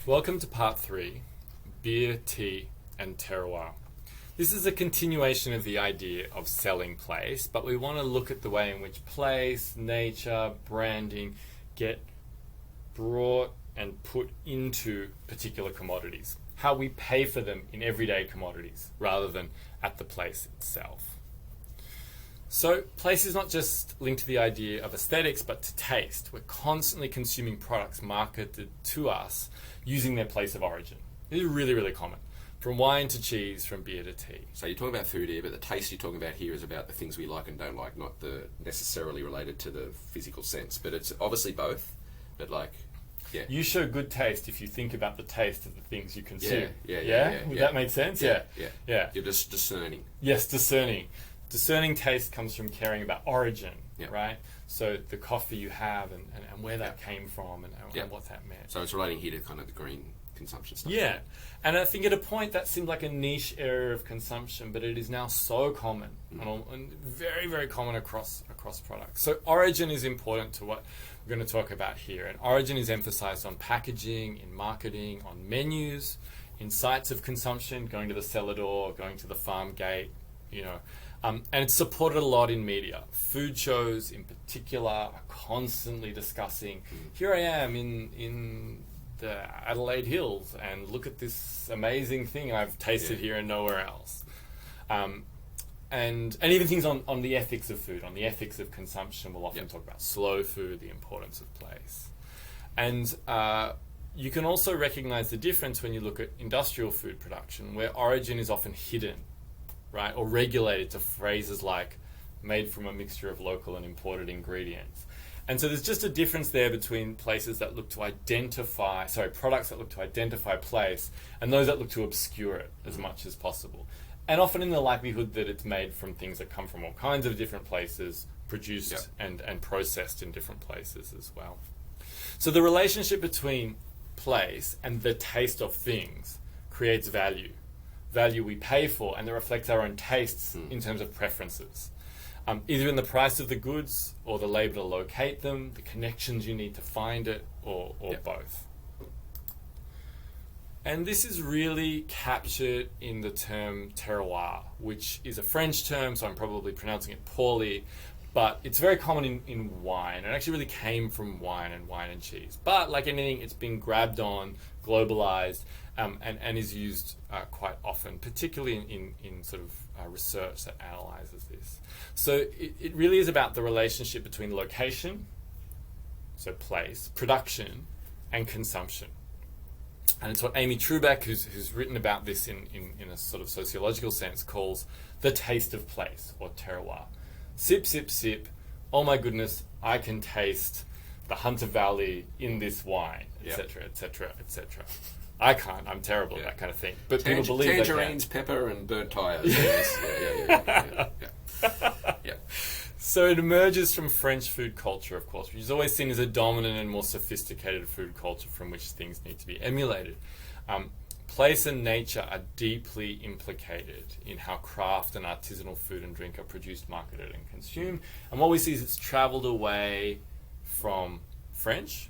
Welcome to part 3, beer, tea and terroir. This is a continuation of the idea of selling place, but we want to look at the way in which place, nature, branding get brought and put into particular commodities. How we pay for them in everyday commodities rather than at the place itself. So place is not just linked to the idea of aesthetics, but to taste. We're constantly consuming products marketed to us using their place of origin. This is really, really common. From wine to cheese, from beer to tea. So you're talking about food here, but the taste you're talking about here is about the things we like and don't like, not the necessarily related to the physical sense. But it's obviously both. But yeah. You show good taste if you think about the taste of the things you consume. Yeah. Would that make sense? Yeah. You're just discerning. Yes, discerning. Discerning taste comes from caring about origin, right? So the coffee you have and where that came from and what that meant. So it's relating here to kind of the green consumption stuff. Yeah. And I think at a point that seemed like a niche area of consumption, but it is now so common and very, very common across products. So origin is important to what we're going to talk about here. And origin is emphasized on packaging, in marketing, on menus, in sites of consumption, going to the cellar door, going to the farm gate, and it's supported a lot in media. Food shows in particular are constantly discussing, here I am in the Adelaide Hills and look at this amazing thing I've tasted here and nowhere else. And even things on the ethics of food, on the ethics of consumption. We'll often talk about slow food, the importance of place. And you can also recognize the difference when you look at industrial food production, where origin is often hidden, right, or regulated to phrases like made from a mixture of local and imported ingredients. And so there's just a difference there between places that look to products that look to identify place and those that look to obscure it as much as possible. And often in the likelihood that it's made from things that come from all kinds of different places, produced and processed in different places as well. So the relationship between place and the taste of things creates value we pay for, and that reflects our own tastes in terms of preferences. Either in the price of the goods or the labour to locate them, the connections you need to find it, or both. And this is really captured in the term terroir, which is a French term, so I'm probably pronouncing it poorly, but it's very common in wine. It actually really came from wine and cheese. But like anything, it's been grabbed on, globalized, and is used quite often, particularly in sort of research that analyzes this. So it really is about the relationship between location, so place, production, and consumption. And it's what Amy Trubeck, who's written about this in a sort of sociological sense, calls the taste of place, or terroir. Sip, sip, sip. Oh my goodness, I can taste the Hunter Valley in this wine, etc., etc., etc. I can't. I'm terrible at that kind of thing. But people believe that. Tangerines, pepper, and burnt tires. Yeah. So it emerges from French food culture, of course, which is always seen as a dominant and more sophisticated food culture from which things need to be emulated. Place and nature are deeply implicated in how craft and artisanal food and drink are produced, marketed, and consumed. And what we see is it's travelled away from French.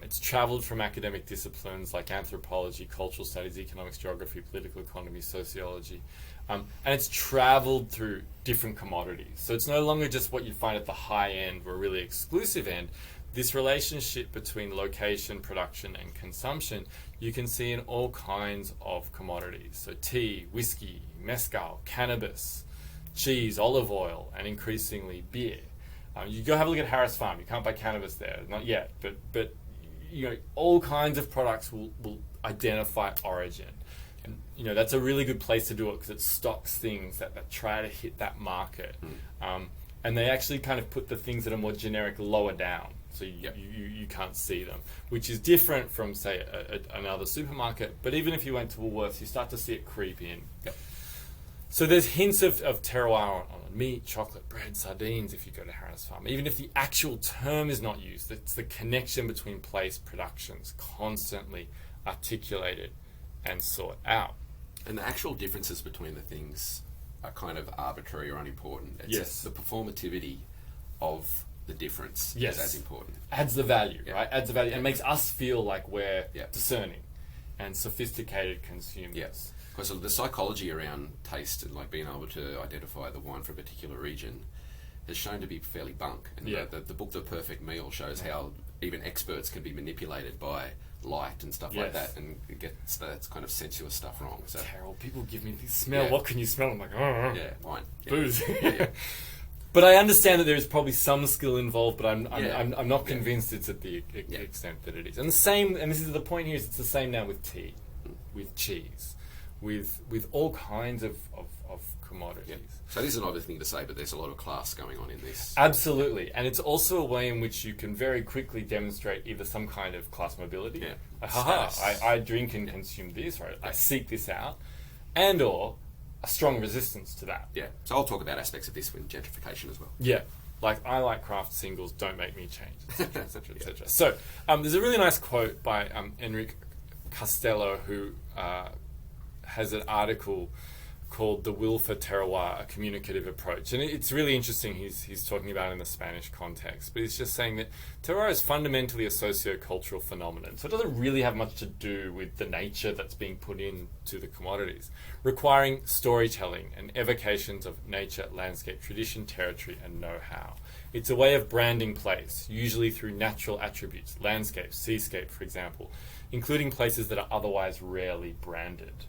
It's travelled from academic disciplines like anthropology, cultural studies, economics, geography, political economy, sociology. And it's travelled through different commodities. So it's no longer just what you'd find at the high end or really exclusive end. This relationship between location, production, and consumption you can see in all kinds of commodities. So tea, whiskey, mezcal, cannabis, cheese, olive oil, and increasingly beer. You go have a look at Harris Farm. You can't buy cannabis there, not yet, but all kinds of products will identify origin. And that's a really good place to do it because it stocks things that try to hit that market. And they actually kind of put the things that are more generic lower down, so you can't see them, which is different from, say, another supermarket. But even if you went to Woolworths, you start to see it creep in. So there's hints of terroir on meat, chocolate, bread, sardines if you go to Harris Farm. Even if the actual term is not used, it's the connection between place productions constantly articulated and sought out. And the actual differences between the things are kind of arbitrary or unimportant. It's yes. The performativity of the difference yes. is as important. Adds the value, right? Adds the value and makes us feel like we're discerning. and sophisticated consumers. Yes. Because the psychology around taste and like being able to identify the wine for a particular region has shown to be fairly bunk. And the book The Perfect Meal shows how even experts can be manipulated by light and stuff like that, and it gets that kind of sensuous stuff wrong. So Carol, people give me this smell. What can you smell? I'm like, oh, wine, booze. But I understand that there is probably some skill involved, but I'm not convinced it's at the extent that it is. And the same, and this is the point here, is it's the same now with tea, with cheese, with all kinds of commodities. Yeah. So this is another thing to say, but there's a lot of class going on in this. Absolutely. And it's also a way in which you can very quickly demonstrate either some kind of class mobility. Yeah. Like, I drink and consume this, right? I seek this out. And or a strong resistance to that. Yeah. So I'll talk about aspects of this with gentrification as well. Yeah. Like, I like craft singles, don't make me change, etc., etc., etc. So, there's a really nice quote by Enrique Castello, who has an article called The Will for Terroir, a Communicative Approach. And it's really interesting, he's talking about it in the Spanish context, but he's just saying that terroir is fundamentally a socio-cultural phenomenon. So it doesn't really have much to do with the nature that's being put into the commodities, requiring storytelling and evocations of nature, landscape, tradition, territory, and know-how. It's a way of branding place, usually through natural attributes, landscape, seascape, for example, including places that are otherwise rarely branded.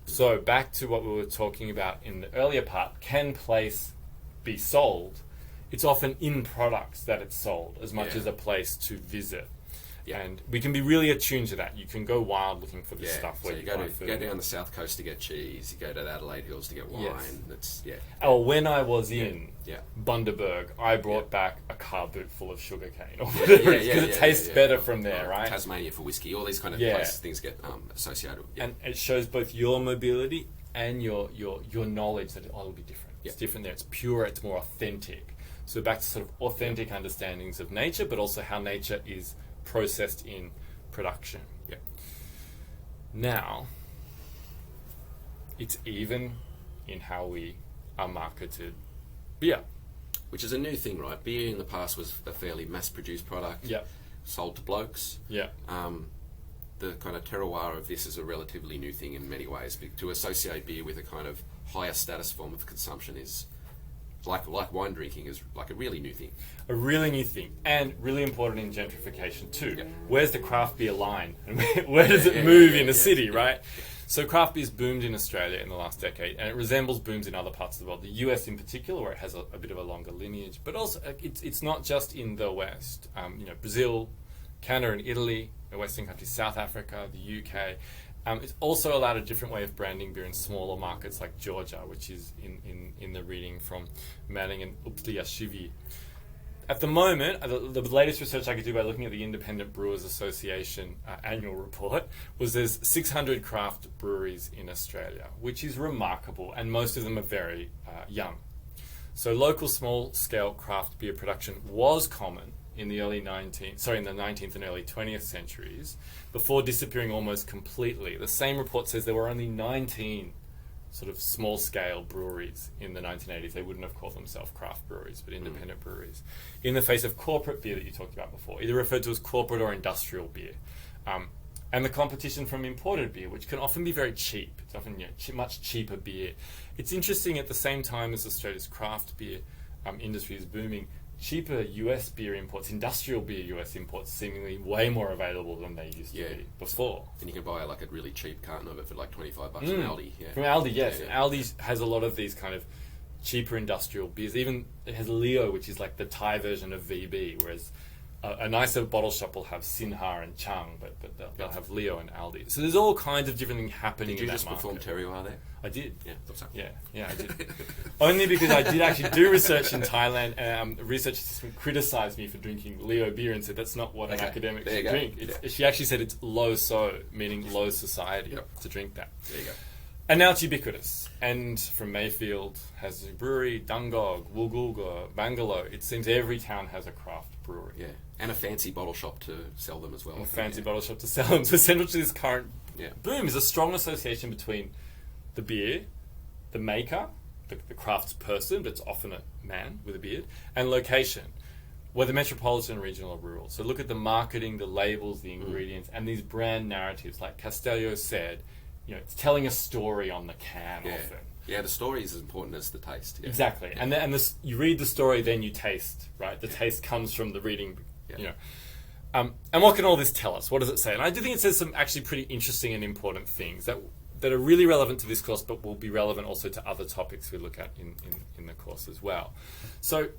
So back to what we were talking about in the earlier part, can place be sold? It's often in products that it's sold as much as a place to visit. Yeah. And we can be really attuned to that. You can go wild looking for this stuff. So where you go down the south coast to get cheese. You go to the Adelaide Hills to get wine. That's Oh, when I was in Bundaberg, I brought back a car boot full of sugarcane or whatever, because it tastes better from there, right? Tasmania for whiskey. All these kind of places, things get associated with. And it shows both your mobility and your knowledge that it'll be different. It's different there. It's pure. It's more authentic. So back to sort of authentic understandings of nature, but also how nature is processed in production. Yeah. Now, it's even in how we are marketed beer. Which is a new thing, right? Beer in the past was a fairly mass-produced product. Yeah. Sold to blokes. Yeah. The kind of terroir of this is a relatively new thing in many ways. To associate beer with a kind of higher status form of consumption is like wine drinking is like a really new thing. A really new thing, and really important in gentrification too. Yep. Where's the craft beer line? And where does it move in a city, right? So craft beer's boomed in Australia in the last decade, and it resembles booms in other parts of the world. The US in particular, where it has a bit of a longer lineage, but also it's not just in the West. Brazil, Canada and Italy, the Western countries, South Africa, the UK. It's also allowed a different way of branding beer in smaller markets like Georgia, which is in the reading from Manning and Uplisashvili. At the moment, the latest research I could do by looking at the Independent Brewers Association annual report was there's 600 craft breweries in Australia, which is remarkable, and most of them are very young. So local small-scale craft beer production was common in the in the 19th and early 20th centuries, before disappearing almost completely. The same report says there were only 19 sort of small-scale breweries in the 1980s. They wouldn't have called themselves craft breweries, but independent breweries. In the face of corporate beer that you talked about before, either referred to as corporate or industrial beer. And the competition from imported beer, which can often be very cheap. It's often much cheaper beer. It's interesting, at the same time as Australia's craft beer industry is booming, cheaper US beer imports, industrial beer US imports, seemingly way more available than they used to be before. And you can buy like a really cheap carton of it for like $25 from Aldi. Yeah. From Aldi, yes. Yeah. Aldi has a lot of these kind of cheaper industrial beers. Even it has Leo, which is like the Thai version of VB, whereas a nicer bottle shop will have Sinha and Chang, but they'll have Leo and Aldi. So there's all kinds of different things happening in that market. Did you just perform terroir there? I did. Yeah, thought so. Yeah, I did. Only because I did actually do research in Thailand, and a research assistant criticised me for drinking Leo beer and said that's not what an academic should drink. She actually said it's low so, meaning low society, to drink that. There you go. And now it's ubiquitous. And from Mayfield has a brewery, Dungog, Woolgoolga, Bangalore. It seems every town has a craft brewery. Yeah, and a fancy bottle shop to sell them as well. And a fancy bottle shop to sell them. So essentially this current boom is a strong association between the beer, the maker, the craftsperson, but it's often a man with a beard, and location. whether metropolitan, regional, or rural. So look at the marketing, the labels, the ingredients, and these brand narratives. Like Castello said, it's telling a story on the can often. Yeah, the story is as important as the taste. Yeah. Exactly. Yeah. And you read the story, then you taste, right? The taste comes from the reading, And what can all this tell us? What does it say? And I do think it says some actually pretty interesting and important things that are really relevant to this course, but will be relevant also to other topics we look at in the course as well. So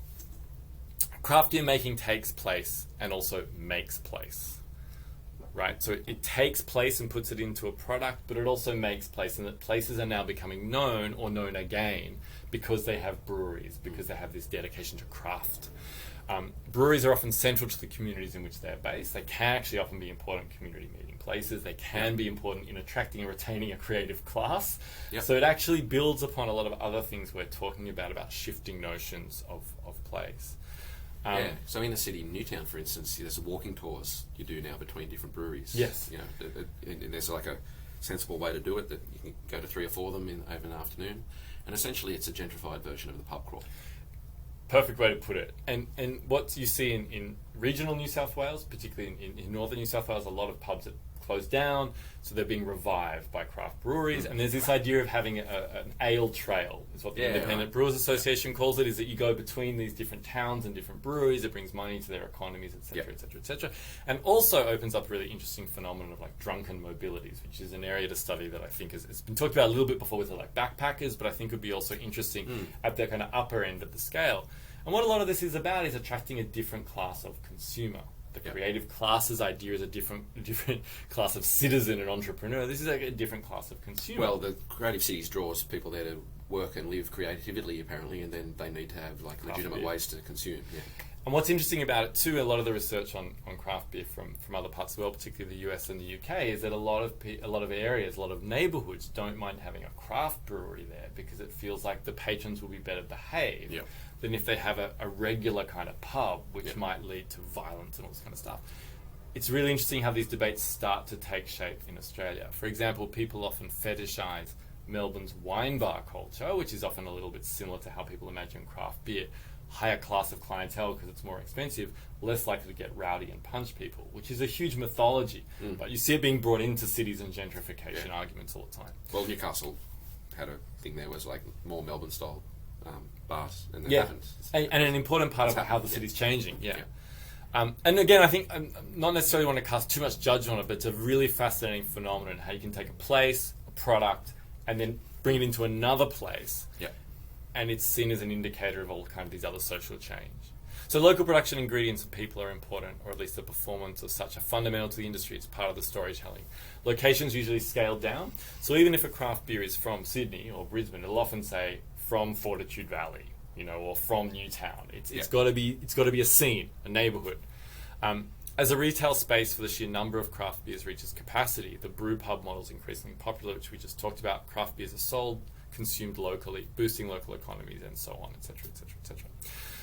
craft beer making takes place and also makes place. Right, so it takes place and puts it into a product, but it also makes place, and that places are now becoming known or known again because they have breweries, because they have this dedication to craft. Breweries are often central to the communities in which they're based. They can actually often be important community meeting places. They can be important in attracting and retaining a creative class. Yep. So it actually builds upon a lot of other things we're talking about shifting notions of place. So in the city, Newtown, for instance, there's walking tours you do now between different breweries. Yes. And there's like a sensible way to do it that you can go to 3 or 4 of them over an afternoon, and essentially it's a gentrified version of the pub crawl. Perfect way to put it. And what you see in regional New South Wales, particularly in northern New South Wales, a lot of pubs that closed down, so they're being revived by craft breweries. And there's this idea of having an ale trail, is what the Independent Brewers Association calls it, is that you go between these different towns and different breweries. It brings money to their economies, etc., etc., etc. And also opens up a really interesting phenomenon of like drunken mobilities, which is an area to study that I think has been talked about a little bit before with like backpackers, but I think would be also interesting at the kind of upper end of the scale. And what a lot of this is about is attracting a different class of consumer. The creative classes idea is a different class of citizen and entrepreneur. This is like a different class of consumer. Well, the Creative Cities draws people there to work and live creatively, apparently, and then they need to have like legitimate ways to consume. Yeah. And what's interesting about it too, a lot of the research on craft beer from other parts of the world, particularly the US and the UK, is that a lot of areas, a lot of neighbourhoods don't mind having a craft brewery there because it feels like the patrons will be better behaved. Yep. Than if they have a regular kind of pub, which might lead to violence and all this kind of stuff. It's really interesting how these debates start to take shape in Australia. For example, people often fetishise Melbourne's wine bar culture, which is often a little bit similar to how people imagine craft beer. Higher class of clientele because it's more expensive, less likely to get rowdy and punch people, which is a huge mythology. But you see it being brought into cities and gentrification arguments all the time. Well, Newcastle had a thing there was like more Melbourne style bars, and and an important part of how the city's changing. And again, I think I'm not necessarily want to cast too much judgment on it, but it's a really fascinating phenomenon how you can take a place, a product, and then bring it into another place. And it's seen as an indicator of all kind of these other social change. So local production ingredients and people are important, or at least the performance of such are fundamental to the industry. It's part of the storytelling. Locations usually scaled down. So even if a craft beer is from Sydney or Brisbane, it'll often say from Fortitude Valley, or from Newtown. It's got to be a scene, a neighbourhood. As a retail space for the sheer number of craft beers reaches capacity, the brew pub model is increasingly popular, which we just talked about. Craft beers are sold, consumed locally, boosting local economies, and so on, etc., etc., etc.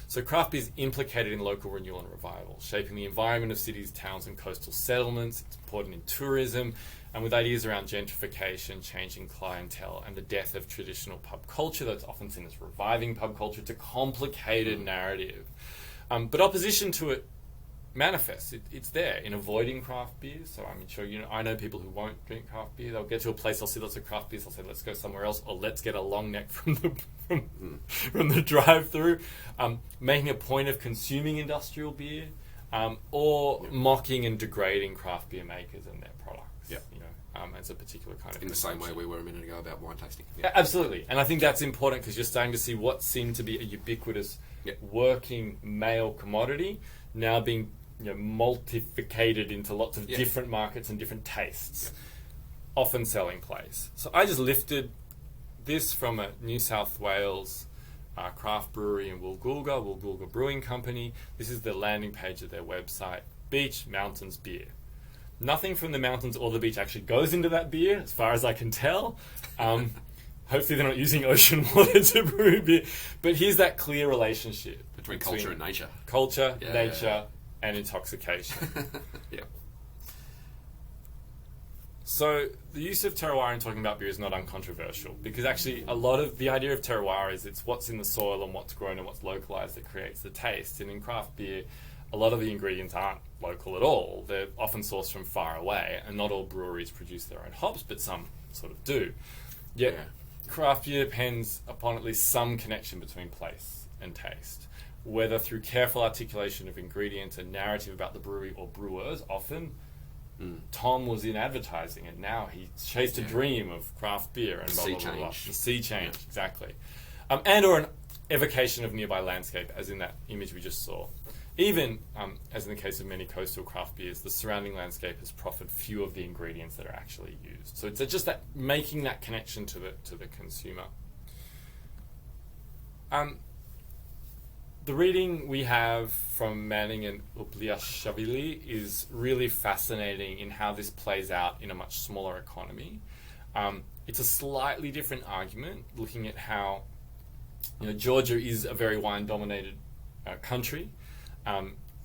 So craft beer is implicated in local renewal and revival, shaping the environment of cities, towns, and coastal settlements. It's important in tourism, and with ideas around gentrification, changing clientele, and the death of traditional pub culture that's often seen as reviving pub culture. It's a complicated narrative. But opposition to it manifests. It's there in avoiding craft beers. So I'm sure I know people who won't drink craft beer. They'll get to a place, they'll see lots of craft beers, they'll say, let's go somewhere else, or let's get a long neck from the drive-through. Making a point of consuming industrial beer, or mocking and degrading craft beer makers and their products. As a particular kind of... In the same way we were a minute ago about wine tasting. Yeah, absolutely. And I think that's important because you're starting to see what seemed to be a ubiquitous working male commodity now being multiplicated into lots of different markets and different tastes, often selling place. So I just lifted this from a New South Wales craft brewery in Woolgoolga Brewing Company. This is the landing page of their website. Beach, mountains, beer. Nothing from the mountains or the beach actually goes into that beer, as far as I can tell. Hopefully they're not using ocean water to brew beer. But here's that clear relationship between culture and nature. Culture, nature, and intoxication. So the use of terroir in talking about beer is not uncontroversial, because actually a lot of the idea of terroir is it's what's in the soil and what's grown and what's localized that creates the taste. And in craft beer, a lot of the ingredients aren't local at all. They're often sourced from far away, and not all breweries produce their own hops, but some sort of do. Yet craft beer depends upon at least some connection between place and taste, whether through careful articulation of ingredients and narrative about the brewery or brewers. Often Tom was in advertising, and now he chased a dream of craft beer and blah, blah, blah, blah. The sea change, exactly. And or an evocation of nearby landscape, as in that image we just saw. Even, as in the case of many coastal craft beers, the surrounding landscape has proffered few of the ingredients that are actually used. So it's just that making that connection to the consumer. The reading we have from Manning and Uplisashvili is really fascinating in how this plays out in a much smaller economy. It's a slightly different argument, looking at how Georgia is a very wine-dominated country.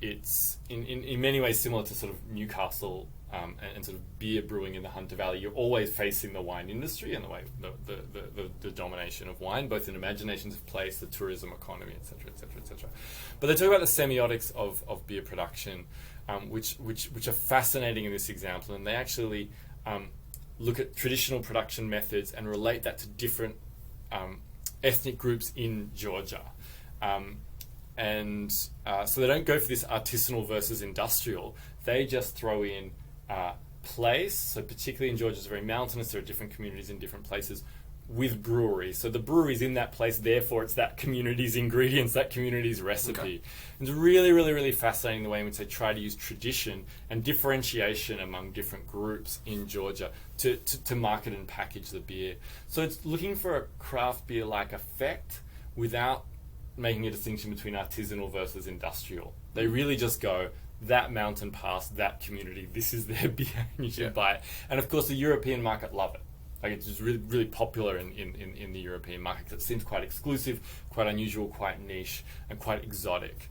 It's in many ways similar to sort of Newcastle and sort of beer brewing in the Hunter Valley. You're always facing the wine industry and the domination of wine, both in imaginations of place, the tourism economy, etc., etc., etc. But they talk about the semiotics of beer production, which are fascinating in this example, and they actually look at traditional production methods and relate that to different ethnic groups in Georgia. So they don't go for this artisanal versus industrial. They just throw in place. So particularly in Georgia, it's very mountainous. There are different communities in different places with breweries. So the brewery's in that place. Therefore, it's that community's ingredients, that community's recipe. Okay. It's really, really, really fascinating the way in which they try to use tradition and differentiation among different groups in Georgia to market and package the beer. So it's looking for a craft beer-like effect without making a distinction between artisanal versus industrial. They really just go, that mountain pass, that community, this is their beer, and you should buy it. And of course, the European market love it. Like, it's just really, really popular in the European market, because it seems quite exclusive, quite unusual, quite niche, and quite exotic,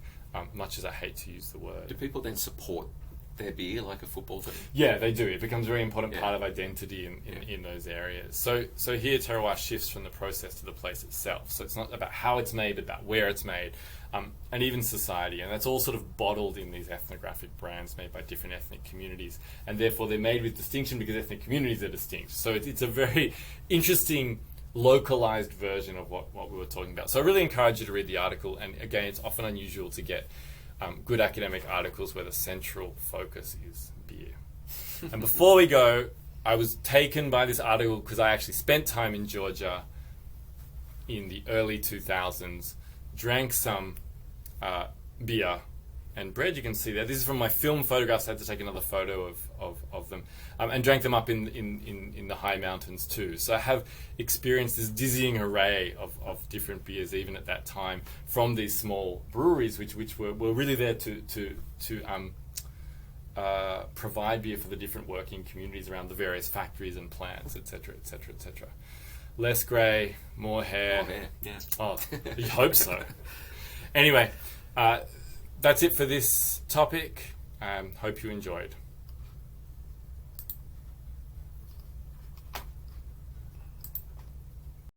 much as I hate to use the word. Do people then support their beer like a football team? Yeah, they do. It becomes a very important part of identity in those areas. So here terroir shifts from the process to the place itself. So it's not about how it's made, but about where it's made, and even society. And that's all sort of bottled in these ethnographic brands made by different ethnic communities. And therefore they're made with distinction because ethnic communities are distinct. So it's a very interesting localized version of what we were talking about. So I really encourage you to read the article. And again, it's often unusual to get good academic articles where the central focus is beer. And before we go, I was taken by this article because I actually spent time in Georgia in the early 2000s, drank some beer and bread. You can see there. This is from my film photographs. I had to take another photo of them, and drank them up in the high mountains too. So I have experienced this dizzying array of different beers, even at that time, from these small breweries, which were really there to provide beer for the different working communities around the various factories and plants, etc., etc., etc. Less grey, more hair. More hair, yeah. Oh, you hope so. Anyway, that's it for this topic. Hope you enjoyed.